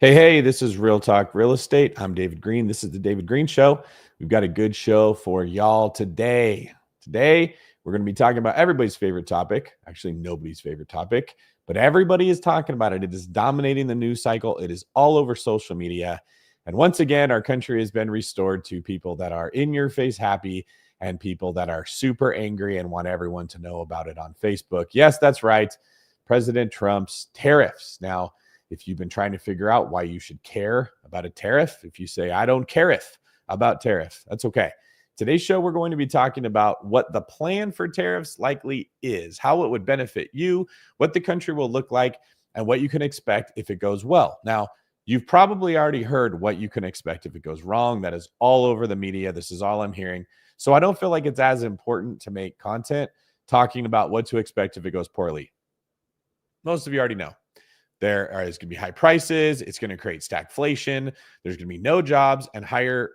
Hey, this is Real Talk Real Estate. I'm David Greene. This is the David Greene Show. We've got a good show for y'all today. Today, we're going to be talking about everybody's favorite topic. Actually, nobody's favorite topic, but everybody is talking about it. It is dominating the news cycle. It is all over social media. And once again, our country has been restored to people that are in your face happy and people that are super angry and want everyone to know about it on Facebook. Yes, that's right. President Trump's tariffs. Now, if you've been trying to figure out why you should care about a tariff, if you say, I don't care if about tariff, that's okay. Today's show, we're going to be talking about what the plan for tariffs likely is, how it would benefit you, what the country will look like, and what you can expect if it goes well. Now, you've probably already heard what you can expect if it goes wrong. That is all over the media. This is all I'm hearing. So I don't feel like it's as important to make content talking about what to expect if it goes poorly. Most of you already know. There is going to be high prices. It's going to create stagflation. There's going to be no jobs and higher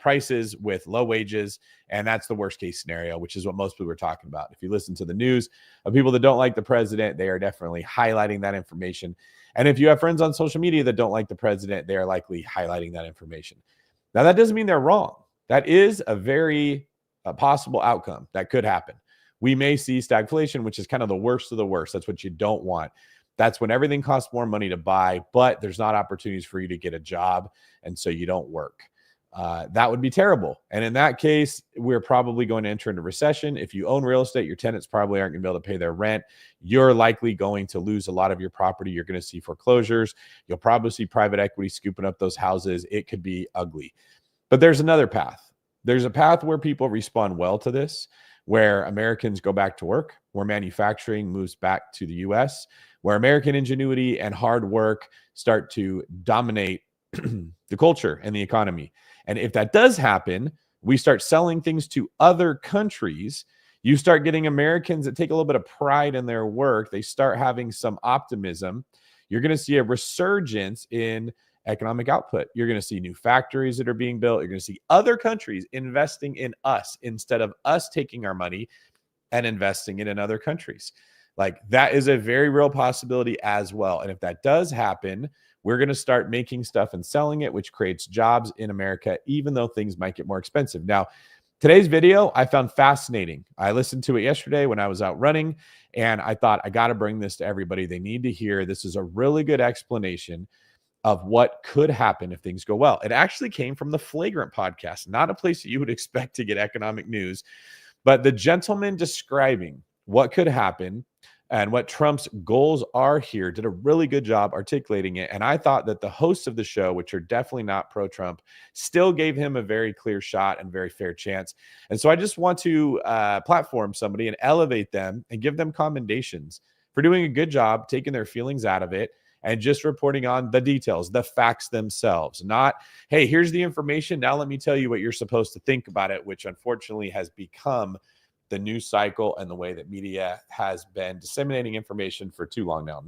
prices with low wages. And that's the worst case scenario, which is what most people are talking about. If you listen to the news of people that don't like the president, they are definitely highlighting that information. And if you have friends on social media that don't like the president, they are likely highlighting that information. Now, that doesn't mean they're wrong. That is a very possible outcome that could happen. We may see stagflation, which is kind of the worst of the worst. That's what you don't want. That's when everything costs more money to buy, but there's not opportunities for you to get a job, and so you don't work. That would be terrible. And in that case, we're probably going to enter into recession. If you own real estate, your tenants probably aren't going to be able to pay their rent. You're likely going to lose a lot of your property. You're going to see foreclosures. You'll probably see private equity scooping up those houses. It could be ugly. But there's another path. There's a path where people respond well to this, where Americans go back to work, where manufacturing moves back to the U.S., where American ingenuity and hard work start to dominate the culture and the economy. And if that does happen, we start selling things to other countries. You start getting Americans that take a little bit of pride in their work. They start having some optimism. You're going to see a resurgence in economic output. You're going to see new factories that are being built. You're going to see other countries investing in us instead of us taking our money and investing it in other countries. Like, that is a very real possibility as well. And if that does happen, we're going to start making stuff and selling it, which creates jobs in America, even though things might get more expensive. Now, today's video I found fascinating. I listened to it yesterday when I was out running, and I thought, I got to bring this to everybody. They need to hear. This is a really good explanation of what could happen if things go well. It actually came from the Flagrant podcast, not a place that you would expect to get economic news, but the gentleman describing what could happen and what Trump's goals are here did a really good job articulating it. And I thought that the hosts of the show, which are definitely not pro-Trump, still gave him a very clear shot and very fair chance. And so I just want to platform somebody and elevate them and give them commendations for doing a good job, taking their feelings out of it, and just reporting on the details, the facts themselves. Not, hey, here's the information, now let me tell you what you're supposed to think about it, which unfortunately has become the news cycle and the way that media has been disseminating information for too long now.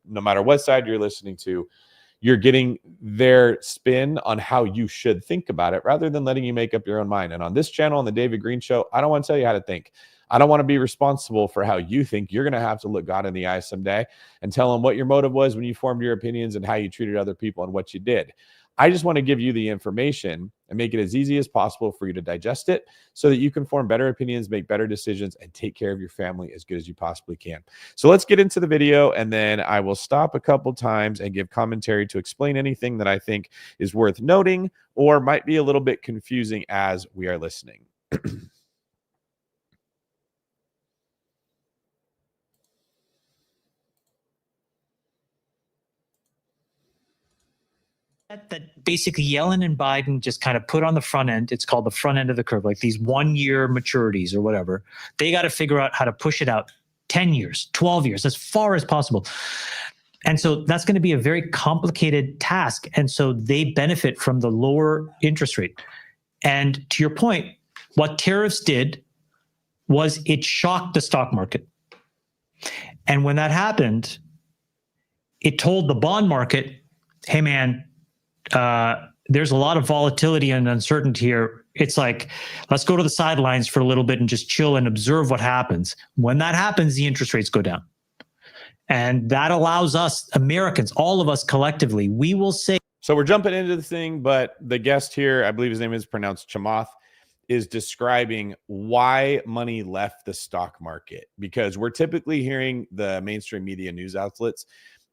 No matter what side you're listening to, you're getting their spin on how you should think about it rather than letting you make up your own mind. And on this channel, on the David Greene Show, I don't want to tell you how to think. I don't want to be responsible for how you think. You're going to have to look God in the eye someday and tell him what your motive was when you formed your opinions and how you treated other people and what you did. I just want to give you the information and make it as easy as possible for you to digest it so that you can form better opinions, make better decisions, and take care of your family as good as you possibly can. So let's get into the video, and then I will stop a couple times and give commentary to explain anything that I think is worth noting or might be a little bit confusing as we are listening. That basically Yellen and Biden just kind of put on the front end. It's called the front end of the curve, like these 1-year maturities or whatever. They got to figure out how to push it out 10 years, 12 years, as far as possible. And so that's going to be a very complicated task. And so they benefit from the lower interest rate. And to your point, what tariffs did was it shocked the stock market. And when that happened, it told the bond market, hey, man, there's a lot of volatility and uncertainty here. It's like, let's go to the sidelines for a little bit and just chill and observe what happens. When that happens, the interest rates go down. And that allows us, Americans, all of us collectively, we will say. So we're jumping into the thing, but the guest here, I believe his name is pronounced Chamath, is describing why money left the stock market. Because we're typically hearing the mainstream media news outlets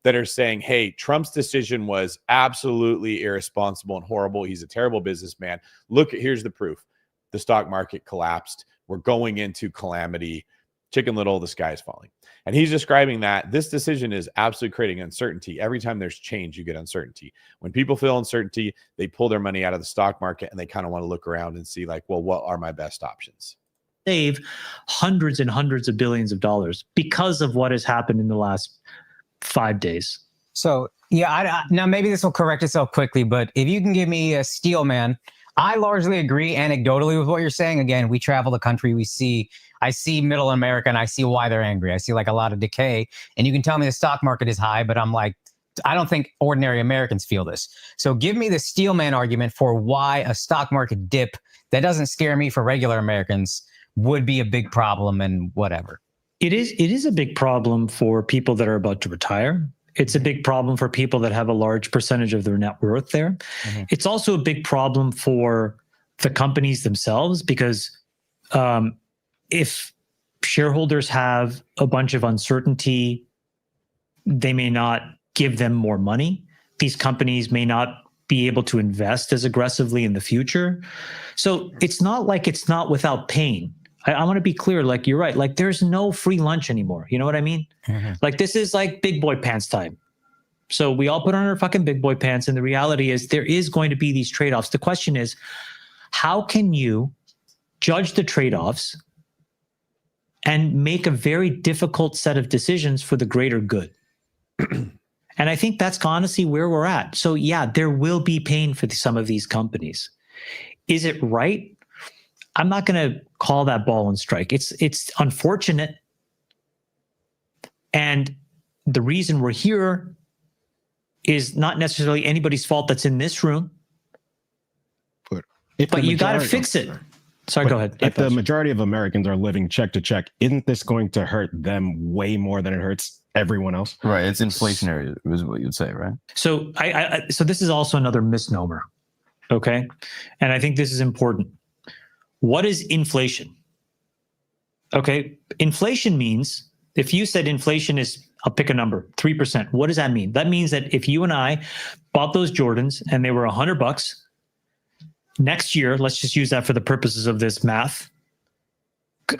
that are saying, hey, Trump's decision was absolutely irresponsible and horrible. He's a terrible businessman. Look, here's the proof. The stock market collapsed. We're going into calamity. Chicken Little, the sky is falling. And he's describing that this decision is absolutely creating uncertainty. Every time there's change, you get uncertainty. When people feel uncertainty, they pull their money out of the stock market and they kind of want to look around and see like, well, what are my best options? Save hundreds and hundreds of billions of dollars because of what has happened in the last 5 days. So, yeah, now maybe this will correct itself quickly, but if you can give me a steel man, I largely agree anecdotally with what you're saying. Again, we travel the country, I see middle America and I see why they're angry. I see like a lot of decay, and you can tell me the stock market is high, but I'm like, I don't think ordinary Americans feel this. So give me the steel man argument for why a stock market dip that doesn't scare me for regular Americans would be a big problem and whatever. It is a big problem for people that are about to retire. It's a big problem for people that have a large percentage of their net worth there. Mm-hmm. It's also a big problem for the companies themselves because if shareholders have a bunch of uncertainty, they may not give them more money. These companies may not be able to invest as aggressively in the future. So it's not like it's not without pain. I want to be clear, like you're right, like there's no free lunch anymore. You know what I mean? Mm-hmm. Like this is like big boy pants time. So we all put on our fucking big boy pants. And the reality is there is going to be these trade-offs. The question is, how can you judge the trade-offs and make a very difficult set of decisions for the greater good? And I think that's honestly where we're at. So yeah, there will be pain for some of these companies. Is it right? I'm not going to call that ball and strike. It's unfortunate. And the reason we're here is not necessarily anybody's fault that's in this room. But you got to fix it. Sorry, go ahead. If the majority of Americans are living check to check, isn't this going to hurt them way more than it hurts everyone else? Right. It's inflationary is what you'd say, right? So so this is also another misnomer. Okay. And I think this is important. What is inflation? Okay. Inflation means, if you said inflation is, I'll pick a number, 3%. What does that mean? That means that if you and I bought those Jordans and they were $100, next year, let's just use that for the purposes of this math,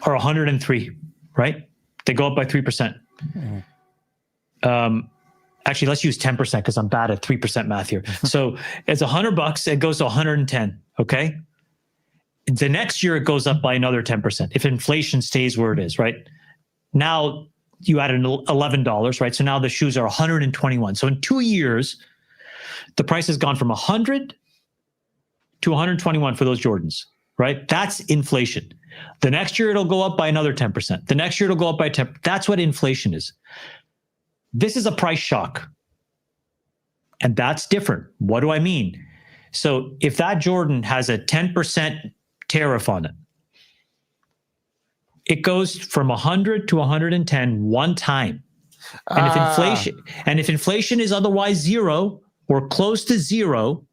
are 103, right? They go up by 3%. Mm-hmm. Actually, let's use 10% because I'm bad at 3% math here. So it's $100, it goes to 110, okay? The next year, it goes up by another 10%. If inflation stays where it is, right? Now you add $11, right? So now the shoes are 121. So in 2 years, the price has gone from 100 to 121 for those Jordans, right? That's inflation. The next year, it'll go up by another 10%. The next year, it'll go up by 10%. That's what inflation is. This is a price shock. And that's different. What do I mean? So if that Jordan has a 10% tariff on it, it goes from 100 to 110 one time. And if inflation is otherwise zero or close to zero,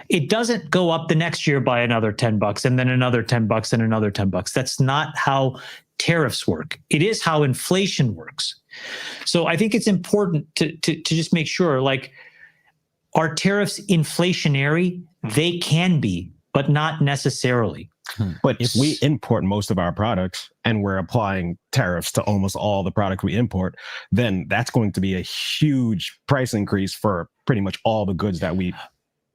it doesn't go up the next year by another $10 and then another $10 and another $10. That's not how tariffs work. It is how inflation works. So I think it's important to just make sure, like, are tariffs inflationary? They can be, but not necessarily. But if we import most of our products and we're applying tariffs to almost all the products we import, then that's going to be a huge price increase for pretty much all the goods that we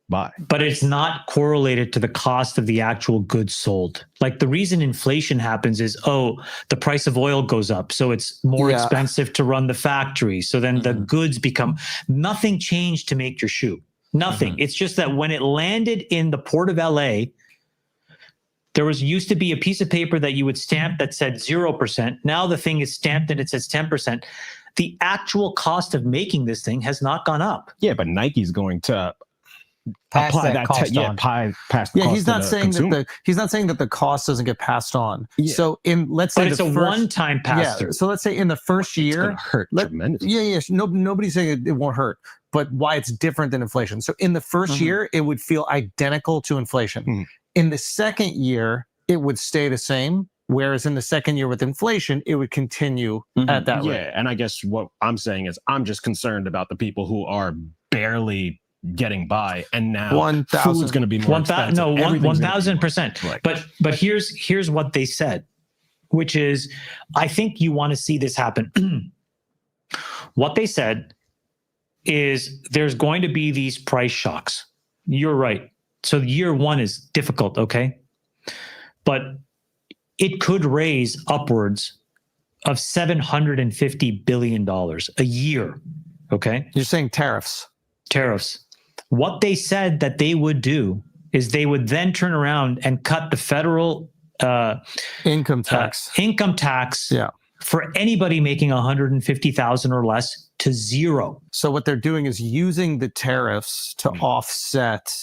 buy. But it's not correlated to the cost of the actual goods sold. Like the reason inflation happens is, the price of oil goes up. So it's more expensive to run the factory. So then the goods become, nothing changed to make your shoe. Nothing. It's just that when it landed in the port of LA, there used to be a piece of paper that you would stamp that said 0%. Now the thing is stamped and it says 10%. The actual cost of making this thing has not gone up. Yeah, but Nike's going to Pass apply that that cost on. pass the cost he's not to the saying consumer. he's not saying that the cost doesn't get passed on. Yeah. So let's say But it's the a first, one-time pass through. So let's say in the first It's going year, to hurt tremendously. nobody's saying it won't hurt, but why it's different than inflation. So in the 1st year, it would feel identical to inflation. Mhm. In the second year, it would stay the same. Whereas in the second year with inflation, it would continue at that rate. Yeah, and I guess what I'm saying is I'm just concerned about the people who are barely getting by, and now 1,000 food's going to be more expensive. No, Everything's gonna be more 1,000%. like- But here's what they said, which is, I think you want to see this happen. What they said is there's going to be these price shocks. You're right. So year one is difficult, okay? But it could raise upwards of $750 billion a year, okay? You're saying tariffs. Tariffs. What they said that they would do is they would then turn around and cut the federal Income tax. income tax for anybody making 150,000 or less to zero. So what they're doing is using the tariffs to offset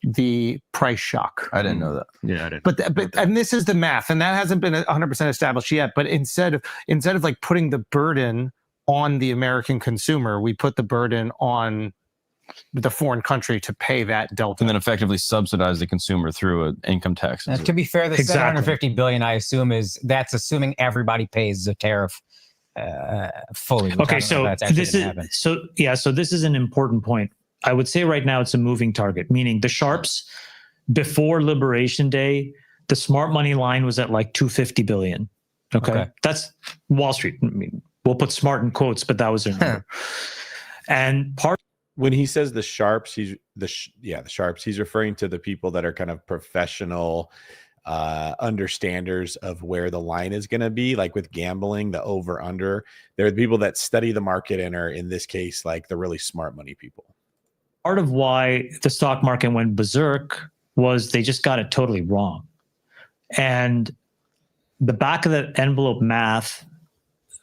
the price shock. I didn't know that. Yeah, I didn't. But and this is the math, and that hasn't been 100% established yet. But instead of like putting the burden on the American consumer, we put the burden on the foreign country to pay that delta. And then effectively subsidize the consumer through an income tax. To be fair, the Exactly. $750 billion, I assume, that's assuming everybody pays the tariff fully. which I Okay, don't know so if that's actually this is gonna happen. so this is an important point. I would say right now it's a moving target, meaning the sharps before Liberation Day, the smart money line was at like 250 billion. Okay. That's Wall Street. I mean, we'll put smart in quotes, but that was their number. And part When he says the sharps, the sharps. He's referring to the people that are kind of professional understanders of where the line is going to be, like with gambling, the over under. They're the people that study the market and are, in this case, like the really smart money people. part of why the stock market went berserk was they just got it totally wrong. And the back of the envelope math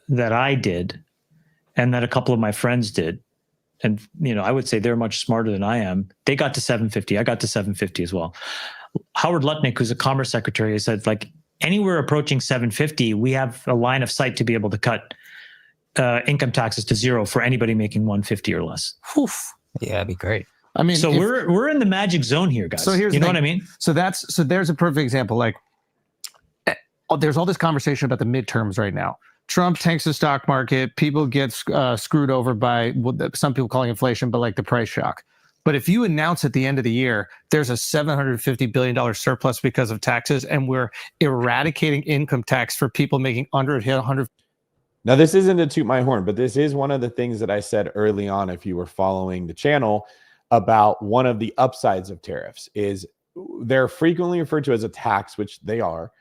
that I did and that a couple of my friends did, and I would say they're much smarter than I am, they got to 750. I got to 750 as well. Howard Lutnick, who's a commerce secretary, said like anywhere approaching 750, we have a line of sight to be able to cut income taxes to zero for anybody making 150 or less. Oof. Yeah, that'd be great. I mean, So we're in the magic zone here, guys. So here's you the know thing. what I mean? So there's a perfect example. Like, there's all this conversation about the midterms right now. Trump tanks the stock market. People get screwed over by what some people calling inflation, but like the price shock. But if you announce at the end of the year, there's a $750 billion surplus because of taxes, and we're eradicating income tax for people making under 100. Now, this isn't to toot my horn, but this is one of the things that I said early on, if you were following the channel, about one of the upsides of tariffs is they're frequently referred to as a tax, which they are.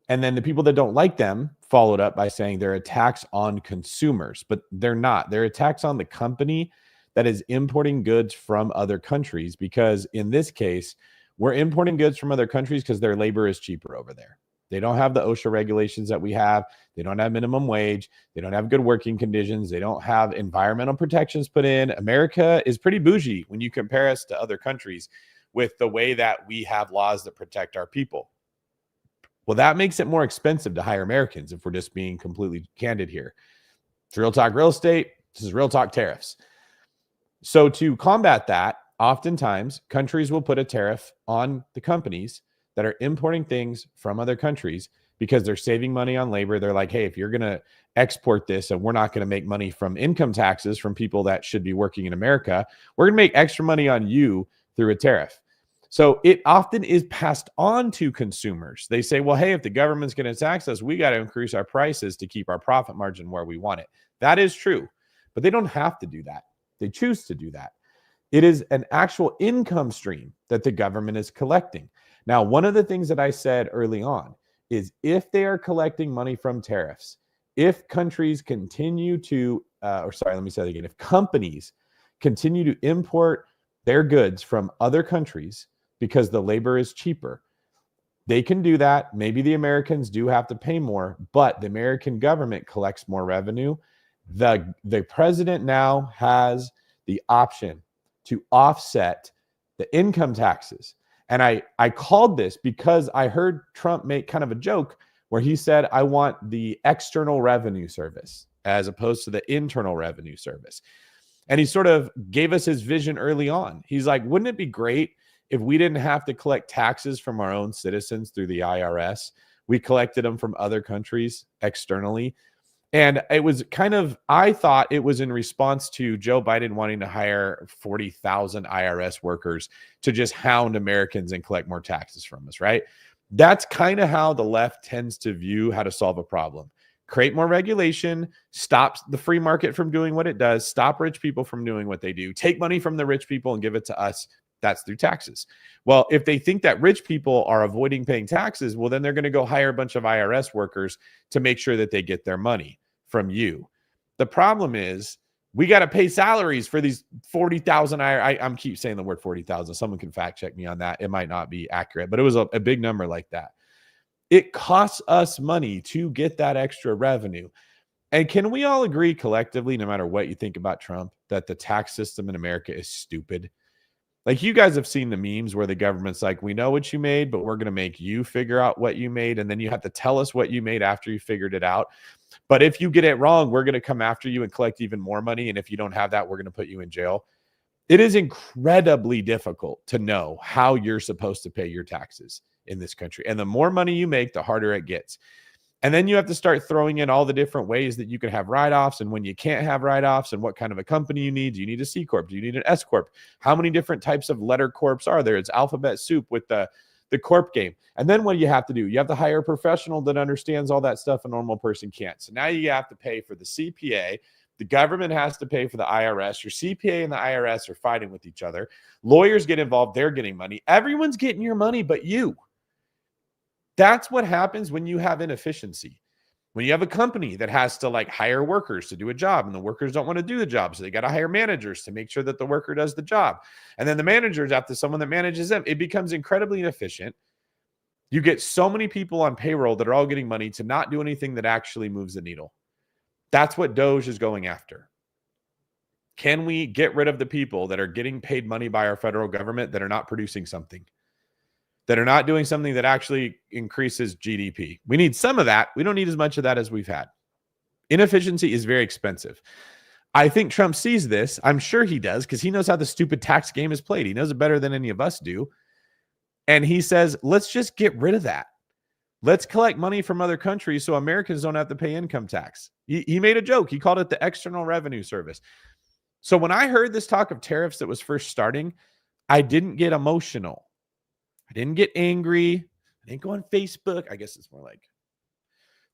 And then the people that don't like them followed up by saying they're a tax on consumers, but they're not. They're a tax on the company that is importing goods from other countries, because in this case, we're importing goods from other countries because their labor is cheaper over there. They don't have the OSHA regulations that we have. They don't have minimum wage. They don't have good working conditions. They don't have environmental protections put in. America is pretty bougie when you compare us to other countries with the way that we have laws that protect our people. Well, that makes it more expensive to hire Americans, if we're just being completely candid here. It's Real Talk Real Estate. This is Real Talk Tariffs. So to combat that, oftentimes countries will put a tariff on the companies that are importing things from other countries because they're saving money on labor. They're like, hey, if you're going to export this and we're not going to make money from income taxes from people that should be working in America, we're going to make extra money on you through a tariff. So it often is passed on to consumers. They say, well, hey, if the government's going to tax us, we got to increase our prices to keep our profit margin where we want it. That is true, but they don't have to do that. They choose to do that. It is an actual income stream that the government is collecting. Now, one of the things that I said early on is if they are collecting money from tariffs, if countries continue to, if companies continue to import their goods from other countries because the labor is cheaper, they can do that. Maybe the Americans do have to pay more, but the American government collects more revenue. The president now has the option to offset the income taxes. And I called this because I heard Trump make kind of a joke where he said, I want the external revenue service as opposed to the internal revenue service. And he sort of gave us his vision early on. He's like, wouldn't it be great if we didn't have to collect taxes from our own citizens through the IRS? We collected them from other countries externally. And it was kind of, I thought it was in response to Joe Biden wanting to hire 40,000 IRS workers to just hound Americans and collect more taxes from us, right? That's kind of how the left tends to view how to solve a problem. Create more regulation, stop the free market from doing what it does, stop rich people from doing what they do, take money from the rich people and give it to us. That's through taxes. Well, if they think that rich people are avoiding paying taxes, well, then they're going to go hire a bunch of IRS workers to make sure that they get their money from you. The problem is we got to pay salaries for these 40,000. I'm keep saying the word 40,000. Someone can fact check me on that. It might not be accurate, but it was a big number like that. It costs us money to get that extra revenue. And can we all agree collectively, no matter what you think about Trump, that the tax system in America is stupid? Like, you guys have seen the memes where the government's like, we know what you made, but we're going to make you figure out what you made. And then you have to tell us what you made after you figured it out. But if you get it wrong, we're going to come after you and collect even more money. And if you don't have that, we're going to put you in jail. It is incredibly difficult to know how you're supposed to pay your taxes in this country. And the more money you make, the harder it gets. And then you have to start throwing in all the different ways that you can have write-offs and when you can't have write-offs and what kind of a company you need. Do you need a C Corp? Do you need an S Corp? How many different types of letter corps are there? It's alphabet soup with the corp game. And then what do you have to do? You have to hire a professional that understands all that stuff a normal person can't. So now you have to pay for the CPA. The government has to pay for the IRS. Your CPA and the IRS are fighting with each other. Lawyers get involved. They're getting money. Everyone's getting your money but you. That's what happens when you have inefficiency. When you have a company that has to hire workers to do a job and the workers don't want to do the job. So they got to hire managers to make sure that the worker does the job. And then the managers have to someone that manages them. It becomes incredibly inefficient. You get so many people on payroll that are all getting money to not do anything that actually moves the needle. That's what Doge is going after. Can we get rid of the people that are getting paid money by our federal government that are not producing something? That are not doing something that actually increases GDP. We need some of that. We don't need as much of that as we've had. Inefficiency is very expensive. I think Trump sees this. I'm sure he does because he knows how the stupid tax game is played. He knows it better than any of us do. And he says, let's just get rid of that. Let's collect money from other countries so Americans don't have to pay income tax. He made a joke. He called it the External Revenue Service. So when I heard this talk of tariffs that was first starting, I didn't get emotional. I didn't get angry. I didn't go on Facebook. I guess it's more like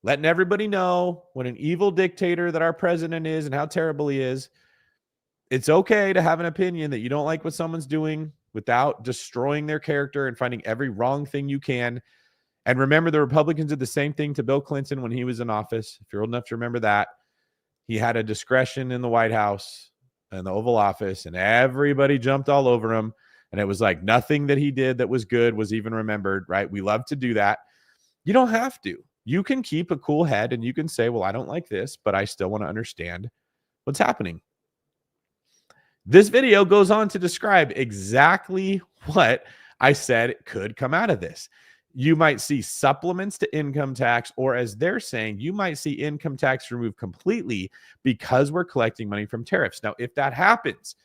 letting everybody know what an evil dictator that our president is and how terrible he is. It's okay to have an opinion that you don't like what someone's doing without destroying their character and finding every wrong thing you can. And remember, the Republicans did the same thing to Bill Clinton when he was in office. If you're old enough to remember that, he had a discretion in the White House and the Oval Office, and everybody jumped all over him. And it was like nothing that he did that was good was even remembered, right? We love to do that. You don't have to. You can keep a cool head and you can say, well, I don't like this, but I still want to understand what's happening. This video goes on to describe exactly what I said could come out of this. You might see supplements to income tax, or as they're saying, you might see income tax removed completely because we're collecting money from tariffs. Now, if that happens,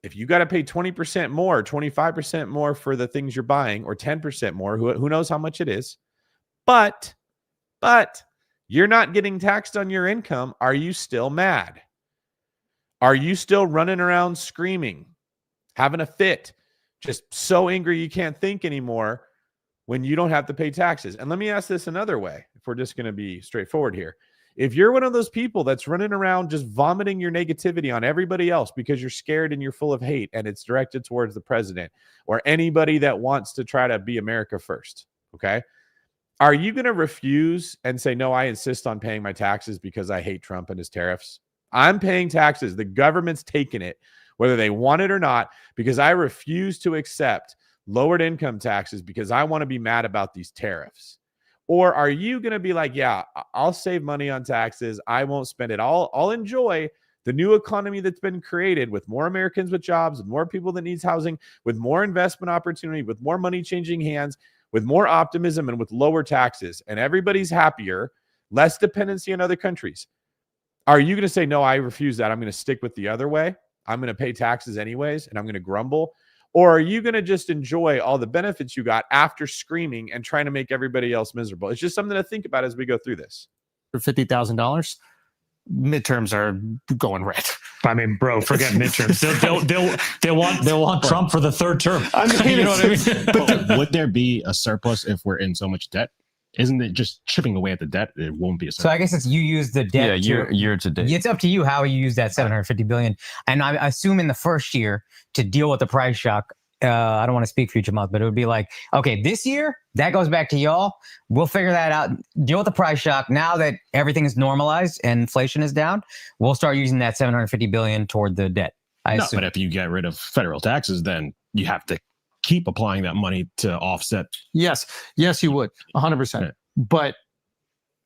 if you got to pay 20% more, 25% more for the things you're buying, or 10% more, who knows how much it is, but you're not getting taxed on your income, are you still mad? Are you still running around screaming, having a fit, just so angry you can't think anymore when you don't have to pay taxes? And let me ask this another way, if we're just going to be straightforward here. If you're one of those people that's running around just vomiting your negativity on everybody else because you're scared and you're full of hate and it's directed towards the president or anybody that wants to try to be America first, okay? Are you going to refuse and say, no, I insist on paying my taxes because I hate Trump and his tariffs? I'm paying taxes. The government's taking it, whether they want it or not, because I refuse to accept lowered income taxes because I want to be mad about these tariffs. Or are you going to be like, yeah, I'll save money on taxes. I won't spend it. I'll enjoy The new economy that's been created with more Americans with jobs, with more people that needs housing, with more investment opportunity, with more money changing hands, with more optimism and with lower taxes, and everybody's happier, less dependency on other countries. Are you going to say, no, I refuse that. I'm going to stick with the other way. I'm going to pay taxes anyways, and I'm going to grumble? Or are you going to just enjoy all the benefits you got after screaming and trying to make everybody else miserable? It's just something to think about as we go through this. For $50,000, midterms are going red. I mean, bro, forget midterms. They'll want Trump for the third term. I mean, you know what I mean? But would there be a surplus if we're in so much debt? Isn't it just chipping away at the debt? It won't be a surplus. So I guess it's you use the debt. Yeah, year to date. It's up to you how you use that 750 billion. And I assume in the first year to deal with the price shock, I don't want to speak future month, but it would be like, okay, this year that goes back to y'all. We'll figure that out. Deal with the price shock. Now that everything is normalized and inflation is down, we'll start using that 750 billion toward the debt. I assume. But if you get rid of federal taxes, then you have to keep applying that money to offset. Yes, you would 100%. Yeah. But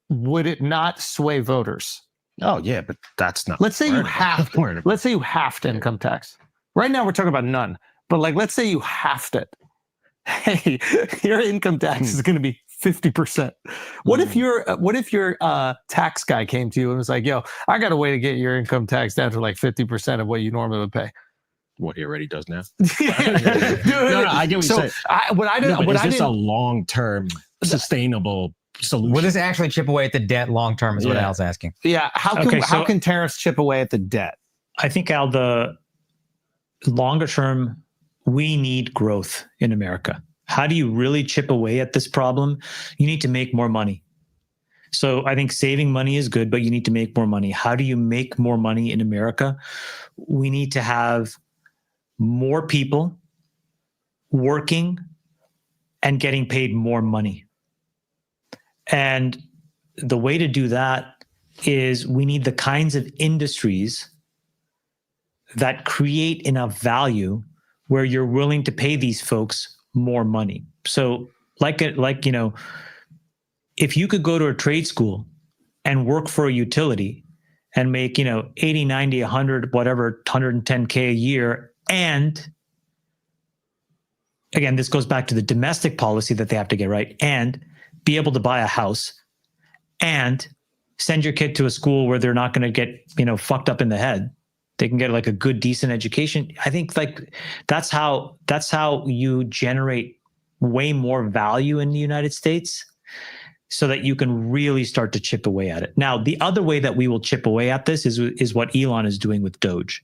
would it not sway voters? Oh yeah, but that's not. Let's say you have. Let's say you halved income tax. Right now, we're talking about none. But like, let's say you halved it. Hey, your income tax is going to be 50%. What if your tax guy came to you and was like, "Yo, I got a way to get your income tax down to like 50% of what you normally would pay"? What he already does now. No, I get what you're saying. Is this a long-term sustainable solution? Will this actually chip away at the debt long term? Is what Al's asking. Yeah. How can tariffs chip away at the debt? I think, Al, the longer term, we need growth in America. How do you really chip away at this problem? You need to make more money. So I think saving money is good, but you need to make more money. How do you make more money in America? We need to have more people working and getting paid more money. And the way to do that is we need the kinds of industries that create enough value where you're willing to pay these folks more money. So like, you know, if you could go to a trade school and work for a utility and make, 80, 90, 100, whatever, 110K a year. And again, this goes back to the domestic policy that they have to get right, and be able to buy a house and send your kid to a school where they're not going to get, fucked up in the head. They can get like a good, decent education. I think like that's how you generate way more value in the United States so that you can really start to chip away at it. Now, the other way that we will chip away at this is what Elon is doing with Doge,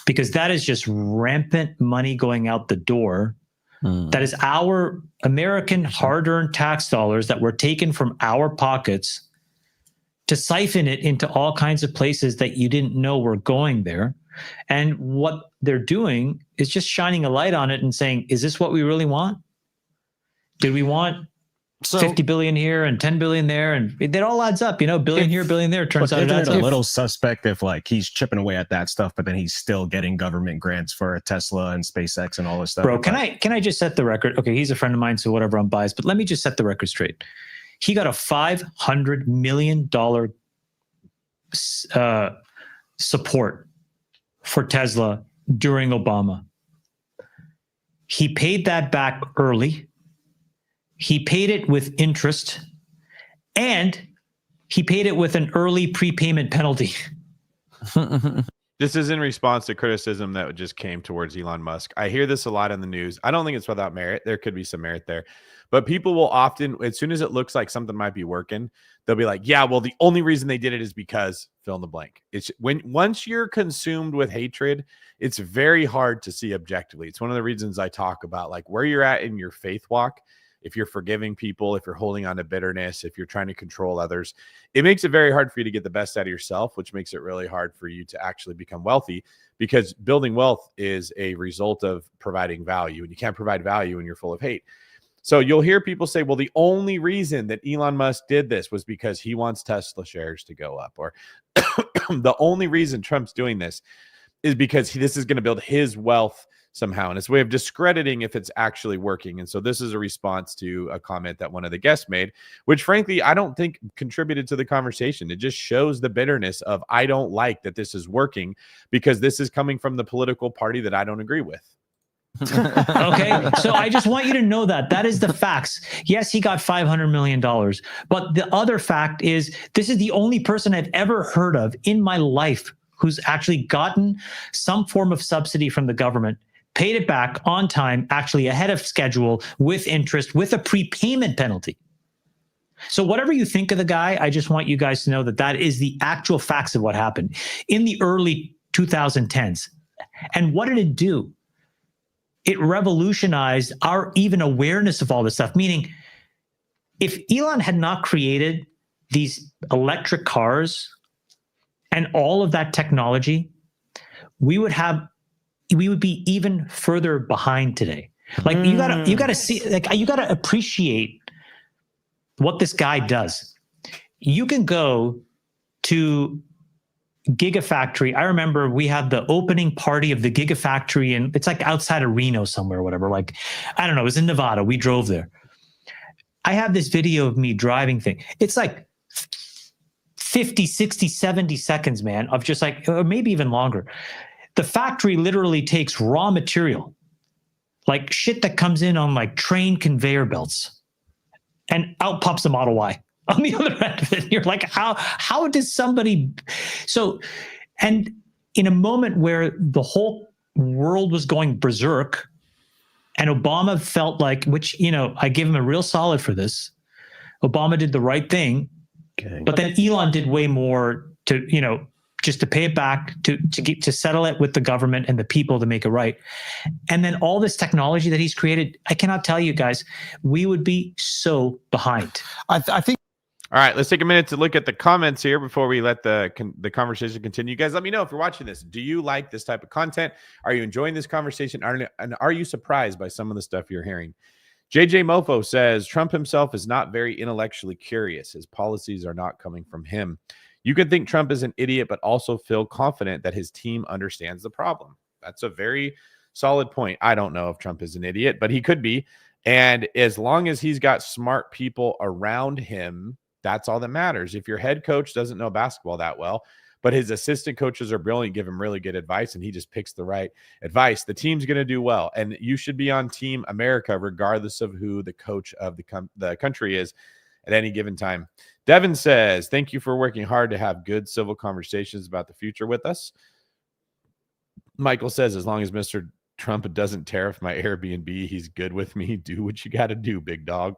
because that is just rampant money going out the door. That is our American hard-earned tax dollars that were taken from our pockets to siphon it into all kinds of places that you didn't know were going there. And what they're doing is just shining a light on it and saying, is this what we really want? Did we want 50 billion here and 10 billion there? And it all adds up, billion here, billion there. Turns out it adds a up. little suspect if like he's chipping away at that stuff, but then he's still getting government grants for Tesla and SpaceX and all this stuff. Bro, can I just set the record? Okay, he's a friend of mine, so whatever, I'm biased, but let me just set the record straight. He got a $500 million support for Tesla during Obama. He paid that back early. He paid it with interest, and he paid it with an early prepayment penalty. This is in response to criticism that just came towards Elon Musk. I hear this a lot in the news. I don't think it's without merit. There could be some merit there. But people will often, as soon as it looks like something might be working, they'll be like, yeah, well, the only reason they did it is because fill in the blank. It's once you're consumed with hatred, it's very hard to see objectively. It's one of the reasons I talk about like where you're at in your faith walk. If you're forgiving people, if you're holding on to bitterness, if you're trying to control others, it makes it very hard for you to get the best out of yourself, which makes it really hard for you to actually become wealthy, because building wealth is a result of providing value, and you can't provide value when you're full of hate. So you'll hear people say, well, the only reason that Elon Musk did this was because he wants Tesla shares to go up, or the only reason Trump's doing this is because this is going to build his wealth somehow. And it's a way of discrediting if it's actually working. And so this is a response to a comment that one of the guests made, which frankly, I don't think contributed to the conversation. It just shows the bitterness of, I don't like that this is working because this is coming from the political party that I don't agree with. Okay, so I just want you to know that is the facts. Yes, he got $500 million, but the other fact is this is the only person I've ever heard of in my life who's actually gotten some form of subsidy from the government, paid it back on time, actually ahead of schedule, with interest, with a prepayment penalty. So whatever you think of the guy, I just want you guys to know that is the actual facts of what happened in the early 2010s. And what did it do? It revolutionized our even awareness of all this stuff. Meaning, if Elon had not created these electric cars and all of that technology, we would be even further behind today. Like you gotta see, like you gotta appreciate what this guy does. You can go to Gigafactory. I remember we had the opening party of the Gigafactory, and it's like outside of Reno somewhere or whatever. Like, I don't know, it was in Nevada. We drove there. I have this video of me driving thing. It's like 50, 60, 70 seconds, man, of just like, or maybe even longer. The factory literally takes raw material, like shit that comes in on like train conveyor belts, and out pops the Model Y. On the other end of it, you're like, how does somebody? So, and in a moment where the whole world was going berserk, and Obama felt like, which, I give him a real solid for this. Obama did the right thing, but then Elon did way more to, just to pay it back, to settle it with the government and the people to make it right. And then all this technology that he's created, I cannot tell you guys, we would be so behind. I think. All right, let's take a minute to look at the comments here before we let the conversation continue. You guys, let me know if you're watching this. Do you like this type of content? Are you enjoying this conversation? And are you surprised by some of the stuff you're hearing? JJ Mofo says, Trump himself is not very intellectually curious. His policies are not coming from him. You can think Trump is an idiot, but also feel confident that his team understands the problem. That's a very solid point. I don't know if Trump is an idiot, but he could be. And as long as he's got smart people around him, that's all that matters. If your head coach doesn't know basketball that well, but his assistant coaches are brilliant, give him really good advice, and he just picks the right advice, the team's going to do well. And you should be on Team America regardless of who the coach of the country is at any given time. Devin says, thank you for working hard to have good civil conversations about the future with us. Michael says, as long as Mr. Trump doesn't tariff my Airbnb, he's good with me. Do what you got to do, big dog.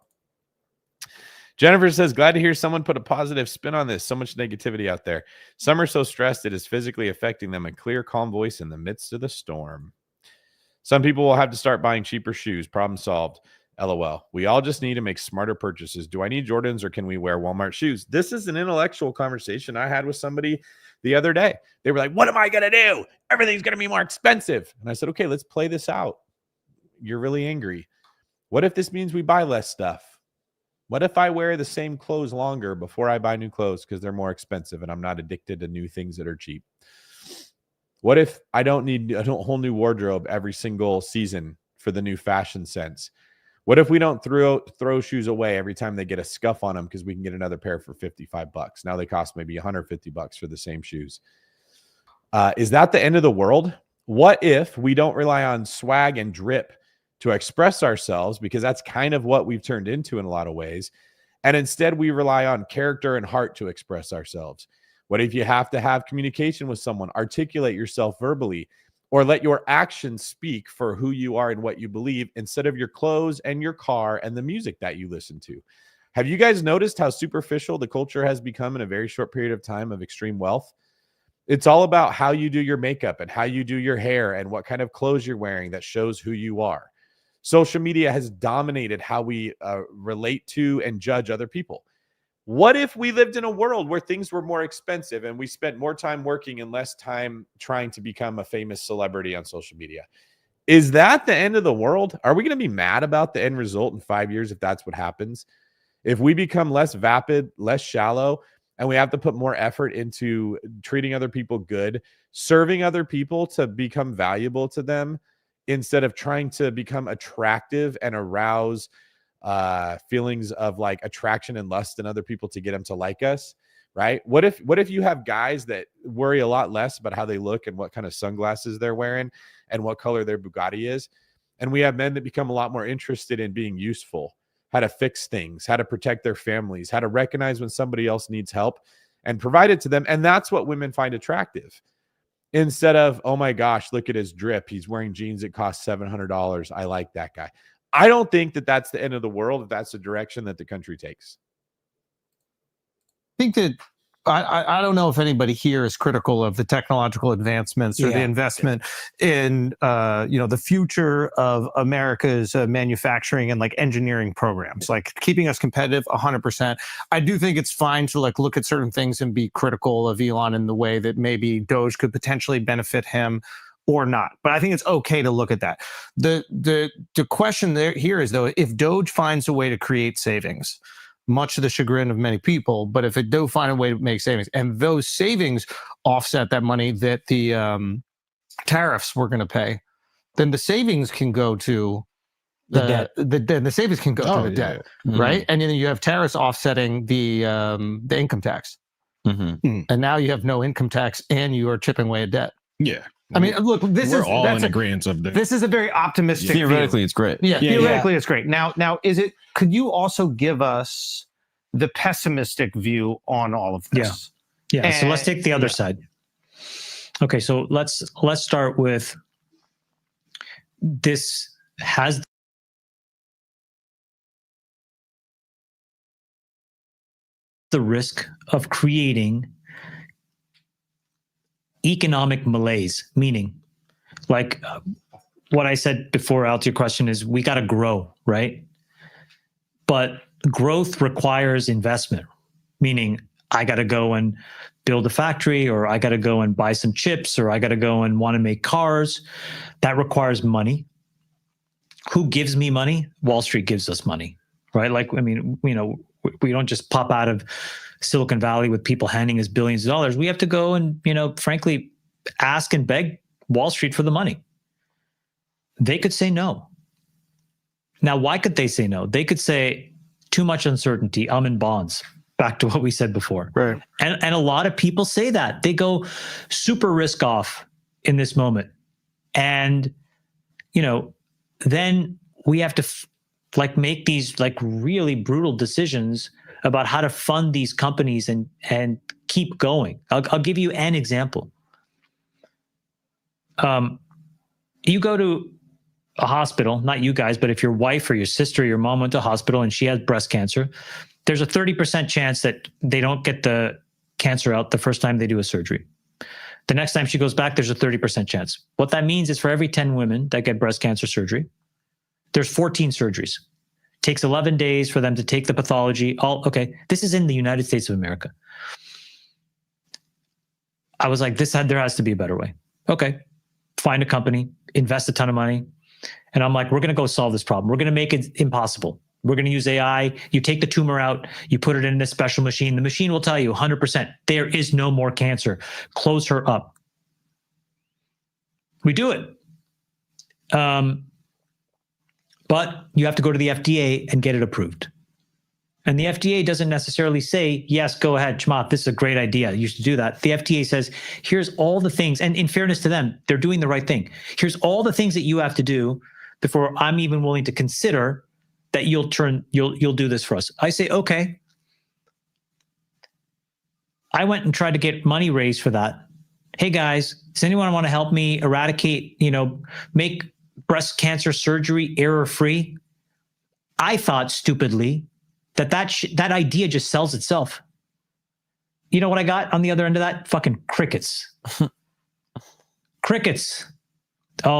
Jennifer says, glad to hear someone put a positive spin on this. So much negativity out there. Some are so stressed it is physically affecting them. A clear, calm voice in the midst of the storm. Some people will have to start buying cheaper shoes. Problem solved. LOL. We all just need to make smarter purchases. Do I need Jordans or can we wear Walmart shoes? This is an intellectual conversation I had with somebody the other day. They were like, what am I going to do? Everything's going to be more expensive. And I said, okay, let's play this out. You're really angry. What if this means we buy less stuff? What if I wear the same clothes longer before I buy new clothes because they're more expensive and I'm not addicted to new things that are cheap? What if I don't need a whole new wardrobe every single season for the new fashion sense? What if we don't throw shoes away every time they get a scuff on them because we can get another pair for $55? Now they cost maybe $150 for the same shoes. Is that the end of the world? What if we don't rely on swag and drip to express ourselves, because that's kind of what we've turned into in a lot of ways, and instead we rely on character and heart to express ourselves? What if you have to have communication with someone, articulate yourself verbally, or let your actions speak for who you are and what you believe instead of your clothes and your car and the music that you listen to? Have you guys noticed how superficial the culture has become in a very short period of time of extreme wealth? It's all about how you do your makeup and how you do your hair and what kind of clothes you're wearing that shows who you are. Social media has dominated how we relate to and judge other people. What if we lived in a world where things were more expensive and we spent more time working and less time trying to become a famous celebrity on social media? Is that the end of the world? Are we going to be mad about the end result in 5 years if that's what happens? If we become less vapid, less shallow, and we have to put more effort into treating other people good, serving other people to become valuable to them, instead of trying to become attractive and arouse feelings of like attraction and lust in other people to get them to like us, right? What if you have guys that worry a lot less about how they look and what kind of sunglasses they're wearing and what color their Bugatti is, and we have men that become a lot more interested in being useful, how to fix things, how to protect their families, how to recognize when somebody else needs help and provide it to them. And that's what women find attractive. Instead of, oh my gosh, look at his drip. He's wearing jeans that cost $700. I like that guy. I don't think that that's the end of the world, if that's the direction that the country takes. I think that I don't know if anybody here is critical of the technological advancements or the investment in the future of America's manufacturing and like engineering programs, like keeping us competitive 100%. I do think it's fine to like look at certain things and be critical of Elon in the way that maybe Doge could potentially benefit him or not. But I think it's okay to look at that. The question here is, though, if Doge finds a way to create savings, much to the chagrin of many people, but if it do find a way to make savings and those savings offset that money that the tariffs were going to pay, then the savings can go to the debt. The savings can go to the debt, right? And then you have tariffs offsetting the income tax. And now you have no income tax and you are chipping away at debt. Yeah. I mean, look, we're all in agreement of this. This is a very optimistic Theoretically, view. it's great. Yeah, theoretically, it's great. Now, could you also give us the pessimistic view on all of this? Yeah. So let's take the other side. Okay, so let's start with this has the risk of creating economic malaise, meaning like what I said before out to your question is we got to grow, right? But growth requires investment, meaning I got to go and build a factory, or I got to go and buy some chips, or I got to go and want to make cars. That requires money. Who gives me money? Wall Street gives us money, right? Like, I mean, we don't just pop out of Silicon Valley with people handing us billions of dollars. We have to go and, frankly, ask and beg Wall Street for the money. They could say no. Now, why could they say no? They could say, too much uncertainty, I'm in bonds. Back to what we said before. Right. And a lot of people say that. They go super risk off in this moment. And, then we have to make these really brutal decisions about how to fund these companies and keep going. I'll give you an example. You go to a hospital, not you guys, but if your wife or your sister or your mom went to a hospital and she has breast cancer, there's a 30% chance that they don't get the cancer out the first time they do a surgery. The next time she goes back, there's a 30% chance. What that means is for every 10 women that get breast cancer surgery, there's 14 surgeries. Takes 11 days for them to take the pathology. This is in the United States of America. I was like, there has to be a better way. Okay, find a company, invest a ton of money. And I'm like, we're going to go solve this problem. We're going to make it impossible. We're going to use AI. You take the tumor out, you put it in this special machine. The machine will tell you 100%, there is no more cancer. Close her up. We do it. But you have to go to the FDA and get it approved. And the FDA doesn't necessarily say, yes, go ahead, Chamath, this is a great idea. You should do that. The FDA says, here's all the things. And in fairness to them, they're doing the right thing. Here's all the things that you have to do before I'm even willing to consider that you'll do this for us. I say, okay. I went and tried to get money raised for that. Hey guys, does anyone want to help me eradicate, make breast cancer surgery error-free? I thought stupidly that idea just sells itself. You know what I got on the other end of that? Fucking crickets. Crickets.